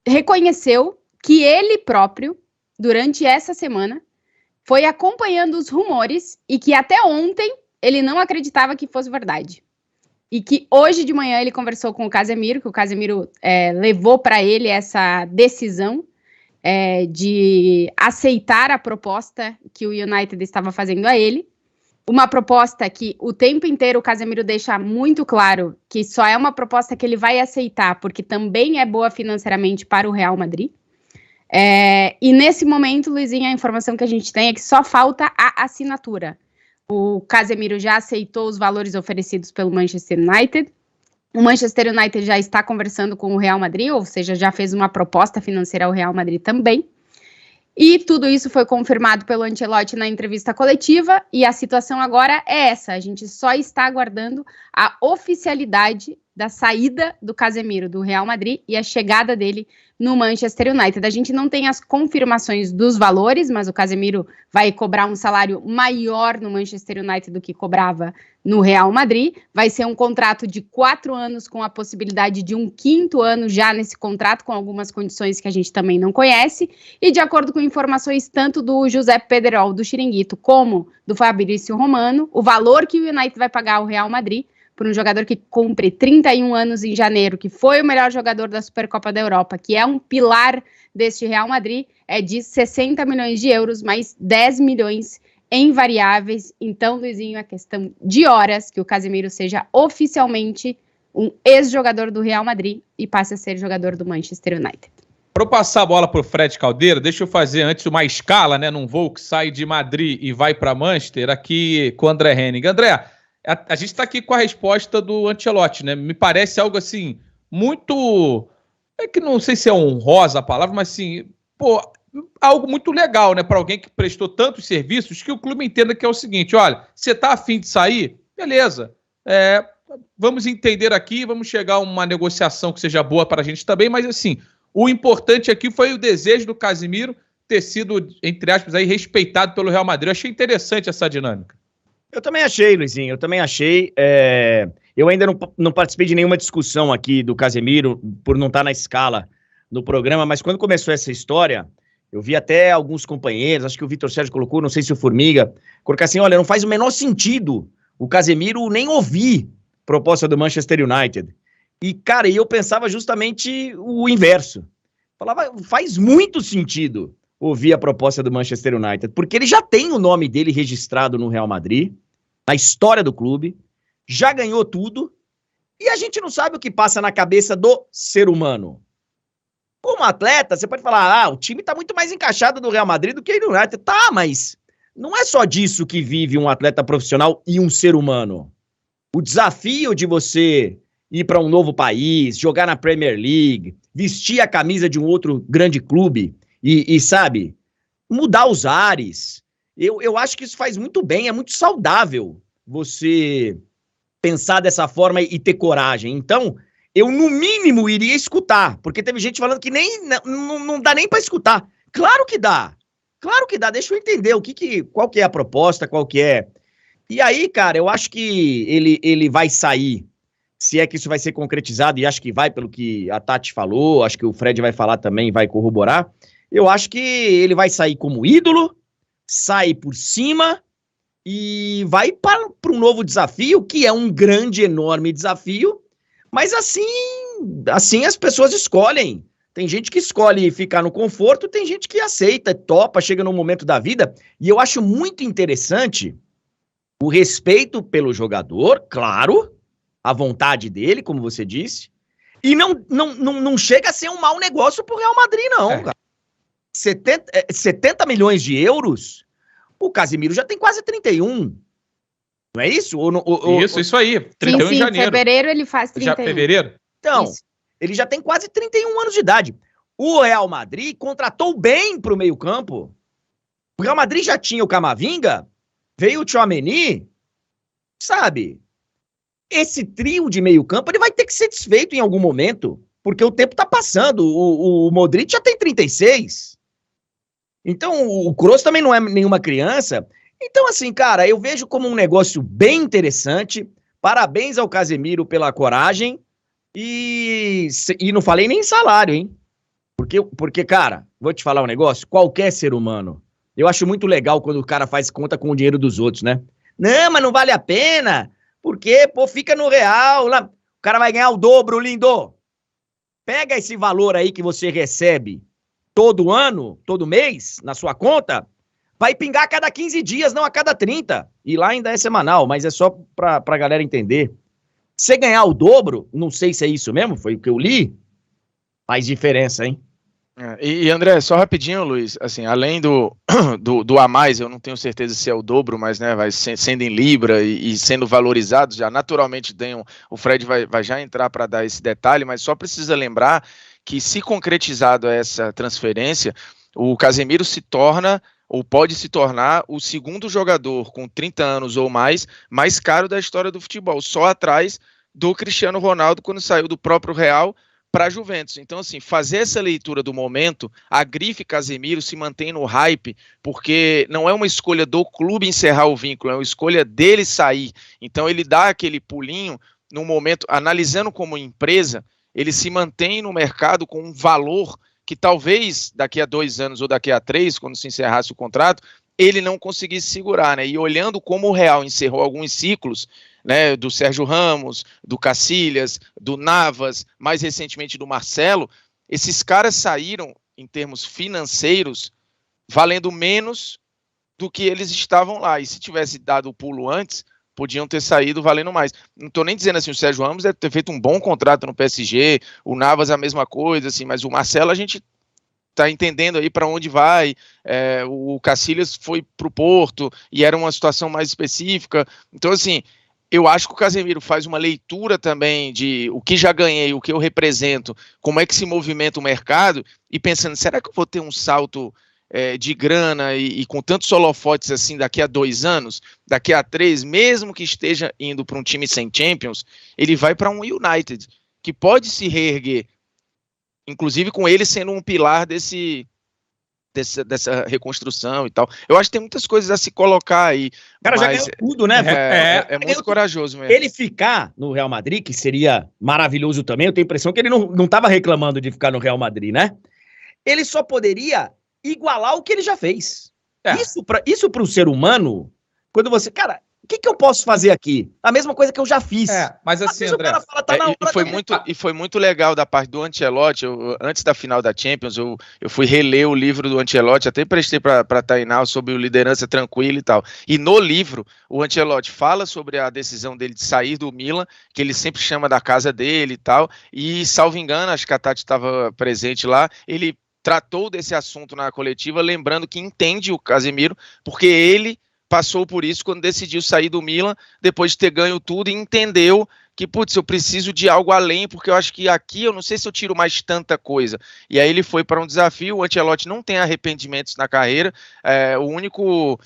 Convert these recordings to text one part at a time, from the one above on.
reconheceu que ele próprio, durante essa semana, foi acompanhando os rumores e que até ontem ele não acreditava que fosse verdade. E que hoje de manhã ele conversou com o Casemiro, que o Casemiro levou para ele essa decisão de aceitar a proposta que o United estava fazendo a ele. Uma proposta que o tempo inteiro o Casemiro deixa muito claro que só é uma proposta que ele vai aceitar porque também é boa financeiramente para o Real Madrid. E nesse momento, Luizinho, a informação que a gente tem é que só falta a assinatura. O Casemiro já aceitou os valores oferecidos pelo Manchester United. O Manchester United já está conversando com o Real Madrid, ou seja, já fez uma proposta financeira ao Real Madrid também. E tudo isso foi confirmado pelo Ancelotti na entrevista coletiva, e a situação agora é essa: a gente só está aguardando a oficialidade da saída do Casemiro do Real Madrid e a chegada dele no Manchester United. A gente não tem as confirmações dos valores, mas o Casemiro vai cobrar um salário maior no Manchester United do que cobrava no Real Madrid. Vai ser um contrato de 4 anos com a possibilidade de um 5º ano já nesse contrato, com algumas condições que a gente também não conhece. E de acordo com informações tanto do José Pedrerol, do Chiringuito, como do Fabrício Romano, o valor que o United vai pagar ao Real Madrid por um jogador que cumpre 31 anos em janeiro, que foi o melhor jogador da Supercopa da Europa, que é um pilar deste Real Madrid, é de 60 milhões de euros, mais 10 milhões em variáveis. Então, Luizinho, é questão de horas que o Casemiro seja oficialmente um ex-jogador do Real Madrid e passe a ser jogador do Manchester United. Para eu passar a bola para o Fred Caldeira, deixa eu fazer antes uma escala, né, num voo que sai de Madrid e vai para Manchester, aqui com o André Henning. André, a gente está aqui com a resposta do Ancelotti, né? Me parece algo assim, muito... É que não sei se é honrosa a palavra, mas assim, algo muito legal, né? Para alguém que prestou tantos serviços, que o clube entenda que é o seguinte: olha, você está afim de sair? Beleza. Vamos entender aqui, vamos chegar a uma negociação que seja boa para a gente também, mas assim, o importante aqui foi o desejo do Casemiro ter sido, entre aspas, aí, respeitado pelo Real Madrid. Eu achei interessante essa dinâmica. Eu também achei, Luizinho, eu também achei. Eu ainda não participei de nenhuma discussão aqui do Casemiro, por não estar na escala no programa, mas quando começou essa história, eu vi até alguns companheiros, acho que o Vitor Sérgio colocou, não sei se o Formiga, colocar assim: olha, não faz o menor sentido o Casemiro nem ouvir proposta do Manchester United. E, cara, eu pensava justamente o inverso. Falava, faz muito sentido ouvir a proposta do Manchester United, porque ele já tem o nome dele registrado no Real Madrid, na história do clube, já ganhou tudo, e a gente não sabe o que passa na cabeça do ser humano. Como atleta, você pode falar, o time tá muito mais encaixado no Real Madrid do que no United. Tá, mas não é só disso que vive um atleta profissional e um ser humano. O desafio de você ir para um novo país, jogar na Premier League, vestir a camisa de um outro grande clube e sabe, mudar os ares. Eu acho que isso faz muito bem, é muito saudável você pensar dessa forma e ter coragem. Então, eu no mínimo iria escutar, porque teve gente falando que não dá nem para escutar. Claro que dá, deixa eu entender qual que é a proposta, qual que é. E aí, cara, eu acho que ele vai sair, se é que isso vai ser concretizado, e acho que vai, pelo que a Tati falou, acho que o Fred vai falar também, vai corroborar. Eu acho que ele vai sair como ídolo, sai por cima e vai para um novo desafio, que é um grande, enorme desafio, mas assim as pessoas escolhem. Tem gente que escolhe ficar no conforto, tem gente que aceita, topa, chega num momento da vida, e eu acho muito interessante o respeito pelo jogador, claro, a vontade dele, como você disse, e não chega a ser um mau negócio pro Real Madrid, não, cara. 70 milhões de euros, o Casemiro já tem quase 31. Não é isso? Isso aí. 31 em janeiro. Em fevereiro ele faz 31. Já fevereiro? Então, isso. Ele já tem quase 31 anos de idade. O Real Madrid contratou bem pro meio-campo. O Real Madrid já tinha o Camavinga, veio o Tchouaméni, sabe? Esse trio de meio-campo ele vai ter que ser desfeito em algum momento, porque o tempo tá passando. O Modric já tem 36. Então, o Kroos também não é nenhuma criança. Então, assim, cara, eu vejo como um negócio bem interessante. Parabéns ao Casemiro pela coragem. E não falei nem em salário, hein? Porque, cara, vou te falar um negócio, qualquer ser humano, eu acho muito legal quando o cara faz conta com o dinheiro dos outros, né? Não, mas não vale a pena, porque, pô, fica no real, lá, o cara vai ganhar o dobro, lindo. Pega esse valor aí que você recebe todo ano, todo mês, na sua conta, vai pingar a cada 15 dias, não a cada 30. E lá ainda é semanal, mas é só pra galera entender. Se você ganhar o dobro, não sei se é isso mesmo, foi o que eu li, faz diferença, hein? E André, só rapidinho, Luiz, assim, além do a mais, eu não tenho certeza se é o dobro, mas né, vai sendo em libra e sendo valorizado, já naturalmente o Fred vai já entrar para dar esse detalhe, mas só precisa lembrar que se concretizado essa transferência, o Casemiro se torna ou pode se tornar o segundo jogador com 30 anos ou mais caro da história do futebol, só atrás do Cristiano Ronaldo quando saiu do próprio Real para a Juventus. Então, assim, fazer essa leitura do momento, a grife Casemiro se mantém no hype, porque não é uma escolha do clube encerrar o vínculo, é uma escolha dele sair. Então, ele dá aquele pulinho no momento, analisando como empresa, ele se mantém no mercado com um valor que talvez daqui a 2 anos ou daqui a 3, quando se encerrasse o contrato, ele não conseguisse segurar, né? E olhando como o Real encerrou alguns ciclos, né, do Sérgio Ramos, do Cacilhas, do Navas, mais recentemente do Marcelo, esses caras saíram, em termos financeiros, valendo menos do que eles estavam lá. E se tivesse dado o pulo antes, podiam ter saído valendo mais. Não estou nem dizendo assim, o Sérgio Ramos deve ter feito um bom contrato no PSG, o Navas a mesma coisa, assim, mas o Marcelo a gente está entendendo aí para onde vai, o Cacilhas foi para o Porto e era uma situação mais específica. Então, assim, eu acho que o Casemiro faz uma leitura também de o que já ganhei, o que eu represento, como é que se movimenta o mercado, e pensando, será que eu vou ter um salto de grana e com tantos holofotes assim daqui a 2 anos, daqui a 3, mesmo que esteja indo para um time sem Champions, ele vai para um United, que pode se reerguer, inclusive com ele sendo um pilar dessa reconstrução e tal. Eu acho que tem muitas coisas a se colocar aí. O cara já ganhou tudo, né? É muito corajoso mesmo. Ele ficar no Real Madrid, que seria maravilhoso também, eu tenho a impressão que ele não estava reclamando de ficar no Real Madrid, né? Ele só poderia igualar o que ele já fez. Isso para o ser humano, quando você... Cara, o que eu posso fazer aqui? A mesma coisa que eu já fiz. Mas assim, André... Fala, tá na hora e foi muito legal da parte do Ancelotti. Antes da final da Champions, eu fui reler o livro do Ancelotti, até emprestei para Tainá sobre o Liderança Tranquila e tal. E no livro, o Ancelotti fala sobre a decisão dele de sair do Milan, que ele sempre chama da casa dele e tal. E, salvo engano, acho que a Tati estava presente lá, ele tratou desse assunto na coletiva, lembrando que entende o Casemiro, porque ele passou por isso quando decidiu sair do Milan, depois de ter ganho tudo, e entendeu que, putz, eu preciso de algo além, porque eu acho que aqui eu não sei se eu tiro mais tanta coisa. E aí ele foi para um desafio. O Ancelotti não tem arrependimentos na carreira, o único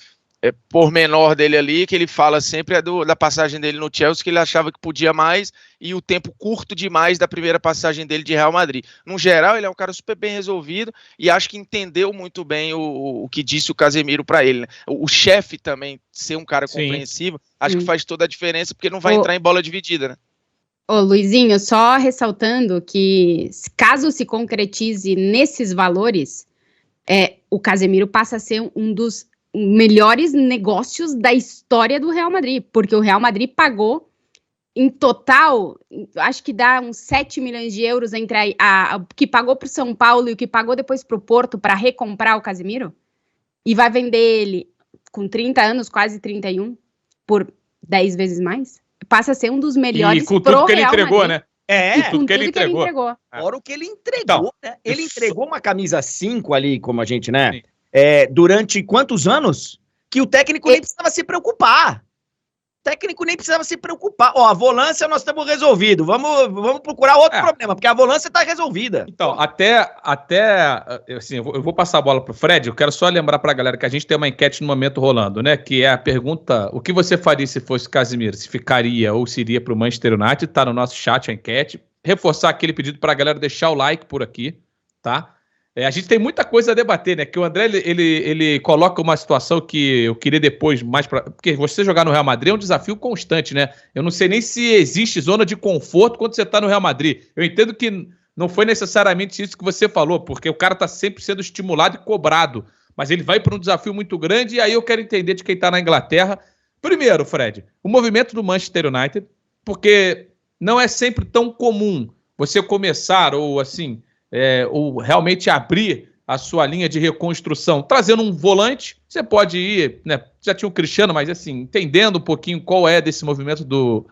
pormenor dele ali, que ele fala sempre, é da passagem dele no Chelsea, que ele achava que podia mais, e o tempo curto demais da primeira passagem dele de Real Madrid. No geral, ele é um cara super bem resolvido, e acho que entendeu muito bem o que disse o Casemiro para ele, né? O chefe também, ser um cara compreensivo, acho que faz toda a diferença, porque não vai entrar em bola dividida, né? Ô, Luizinho, só ressaltando que, caso se concretize nesses valores, o Casemiro passa a ser um dos melhores negócios da história do Real Madrid, porque o Real Madrid pagou em total, acho que dá uns 7 milhões de euros entre o que pagou para o São Paulo e o que pagou depois para o Porto para recomprar o Casemiro, e vai vender ele com 30 anos, quase 31, por 10 vezes mais. Passa a ser um dos melhores pro Real Madrid. E com tudo que ele entregou, Madrid. né? E com tudo que ele entregou. Fora o que ele entregou, né? Ele entregou uma camisa 5 ali, como a gente, né? Sim. Durante quantos anos que o técnico nem precisava se preocupar. Ó, a volância nós estamos resolvido. Vamos procurar outro problema, porque a volância está resolvida. Então, até assim, eu vou passar a bola pro Fred. Eu quero só lembrar pra galera que a gente tem uma enquete no momento rolando, né? Que é a pergunta: o que você faria se fosse Casemiro? Se ficaria ou se iria pro Manchester United? Tá no nosso chat a enquete. Reforçar aquele pedido pra galera deixar o like por aqui, tá? A gente tem muita coisa a debater, né? Que o André, ele coloca uma situação que eu queria depois mais para... Porque você jogar no Real Madrid é um desafio constante, né? Eu não sei nem se existe zona de conforto quando você tá no Real Madrid. Eu entendo que não foi necessariamente isso que você falou, porque o cara está sempre sendo estimulado e cobrado, mas ele vai para um desafio muito grande, e aí eu quero entender de quem está na Inglaterra. Primeiro, Fred, o movimento do Manchester United, porque não é sempre tão comum você começar ou assim, ou realmente abrir a sua linha de reconstrução, trazendo um volante. Você pode ir, né? Já tinha o Cristiano, mas assim, entendendo um pouquinho qual é desse movimento do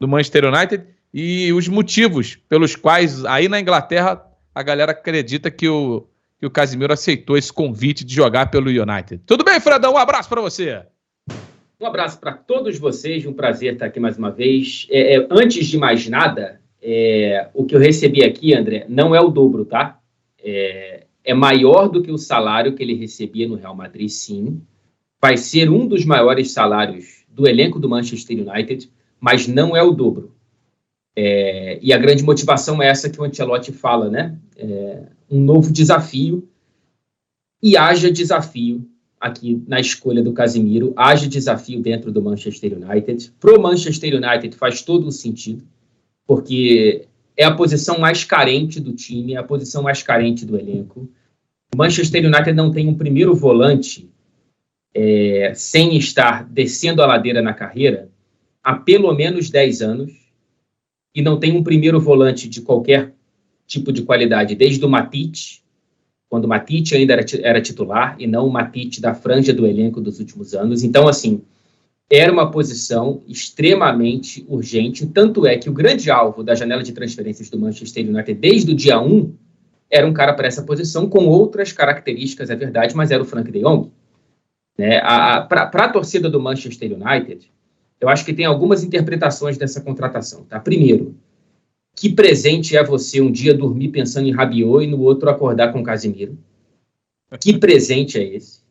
Manchester United e os motivos pelos quais aí na Inglaterra a galera acredita que o Casemiro aceitou esse convite de jogar pelo United. Tudo bem, Fredão? Um abraço para você. Um abraço para todos vocês, um prazer estar aqui mais uma vez. Antes de mais nada, o que eu recebi aqui, André, não é o dobro, tá? É maior do que o salário que ele recebia no Real Madrid, sim. Vai ser um dos maiores salários do elenco do Manchester United, mas não é o dobro. E a grande motivação é essa que o Ancelotti fala, né? Um novo desafio. E haja desafio aqui na escolha do Casemiro, haja desafio dentro do Manchester United. Pro Manchester United faz todo o sentido, porque é a posição mais carente do time, é a posição mais carente do elenco. O Manchester United não tem um primeiro volante sem estar descendo a ladeira na carreira há pelo menos 10 anos, e não tem um primeiro volante de qualquer tipo de qualidade desde o Matip, quando o Matip ainda era titular, e não o Matip da franja do elenco dos últimos anos. Então, assim, era uma posição extremamente urgente, tanto é que o grande alvo da janela de transferências do Manchester United desde o dia 1 era um cara para essa posição, com outras características, é verdade, mas era o Frank de Jong. Né? Para a torcida do Manchester United, eu acho que tem algumas interpretações dessa contratação. Tá? Primeiro, que presente é você um dia dormir pensando em Rabiot e no outro acordar com Casemiro? Que presente é esse?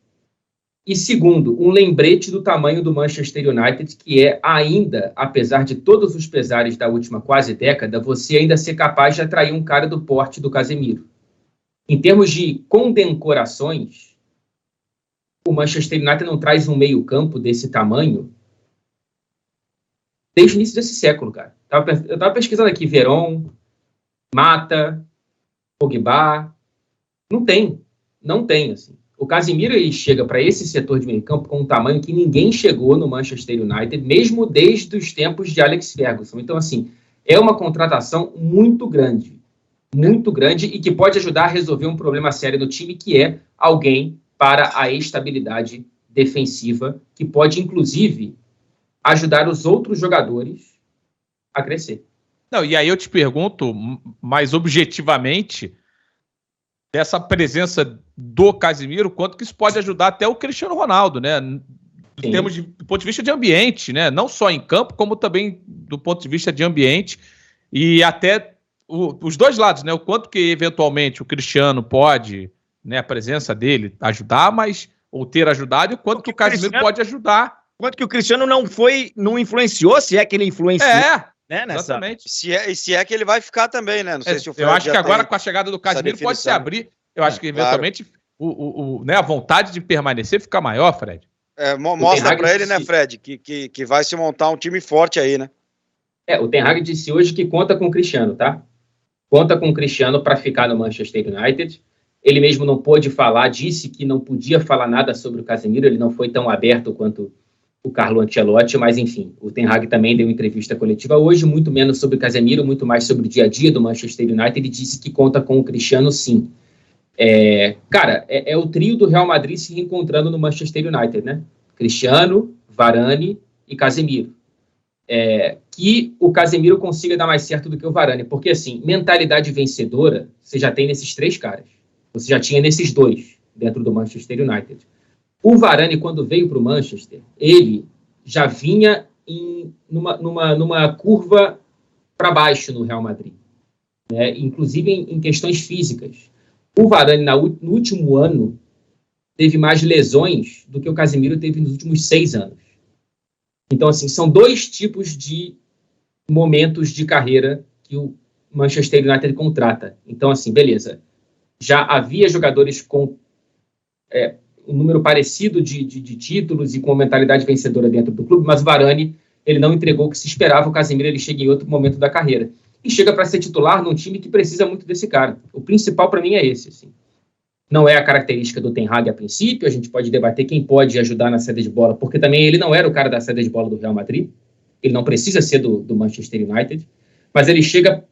E segundo, um lembrete do tamanho do Manchester United, que é ainda, apesar de todos os pesares da última quase década, você ainda ser capaz de atrair um cara do porte do Casemiro. Em termos de condecorações, o Manchester United não traz um meio-campo desse tamanho desde o início desse século, cara. Eu estava pesquisando aqui, Veron, Mata, Pogba, não tem, assim. O Casemiro, ele chega para esse setor de meio campo com um tamanho que ninguém chegou no Manchester United, mesmo desde os tempos de Alex Ferguson. Então, assim, é uma contratação muito grande e que pode ajudar a resolver um problema sério do time, que é alguém para a estabilidade defensiva, que pode, inclusive, ajudar os outros jogadores a crescer. Não, e aí eu te pergunto, mais objetivamente, dessa presença do Casemiro, quanto que isso pode ajudar até o Cristiano Ronaldo, né? Do ponto de vista de ambiente, né? Não só em campo, como também do ponto de vista de ambiente, e até os dois lados, né? O quanto que eventualmente o Cristiano pode, né, a presença dele ajudar, ou ter ajudado, e o quanto que o Casemiro pode ajudar. Quanto que o Cristiano não influenciou, se é que ele influenciou. Né, exatamente. Se é que ele vai ficar também, né? Não sei se o Fred eu acho que agora, com a chegada do Casemiro, pode se abrir. Eu acho que, eventualmente, claro, né, a vontade de permanecer fica maior, Fred. Mostra pra ele, né, Fred, que vai se montar um time forte aí, né? O Ten Hag disse hoje que conta com o Cristiano, tá? Conta com o Cristiano para ficar no Manchester United. Ele mesmo não pôde falar, disse que não podia falar nada sobre o Casemiro, ele não foi tão aberto quanto o Carlo Ancelotti, mas enfim, o Ten Hag também deu entrevista coletiva hoje, muito menos sobre o Casemiro, muito mais sobre o dia a dia do Manchester United. Ele disse que conta com o Cristiano, sim. Cara, é o trio do Real Madrid se reencontrando no Manchester United, né? Cristiano, Varane e Casemiro. Que o Casemiro consiga dar mais certo do que o Varane, porque assim, mentalidade vencedora você já tem nesses três caras, você já tinha nesses dois dentro do Manchester United. O Varane, quando veio para o Manchester, ele já vinha numa curva para baixo no Real Madrid, né? Inclusive em questões físicas. O Varane, no último ano, teve mais lesões do que o Casemiro teve nos últimos 6 anos. Então, assim, são dois tipos de momentos de carreira que o Manchester United contrata. Então, assim, beleza. Já havia jogadores com um número parecido de títulos e com uma mentalidade vencedora dentro do clube, mas o Varane, ele não entregou o que se esperava. O Casemiro, ele chega em outro momento da carreira. e chega para ser titular num time que precisa muito desse cara. O principal para mim é esse, assim. Não é a característica do Ten Hag a princípio, a gente pode debater quem pode ajudar na saída de bola, porque também ele não era o cara da saída de bola do Real Madrid, ele não precisa ser do Manchester United, mas ele chega,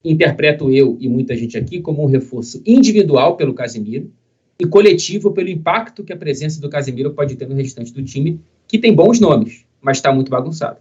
interpreto eu e muita gente aqui, como um reforço individual pelo Casemiro e coletivo pelo impacto que a presença do Casemiro pode ter no restante do time, que tem bons nomes, mas está muito bagunçado.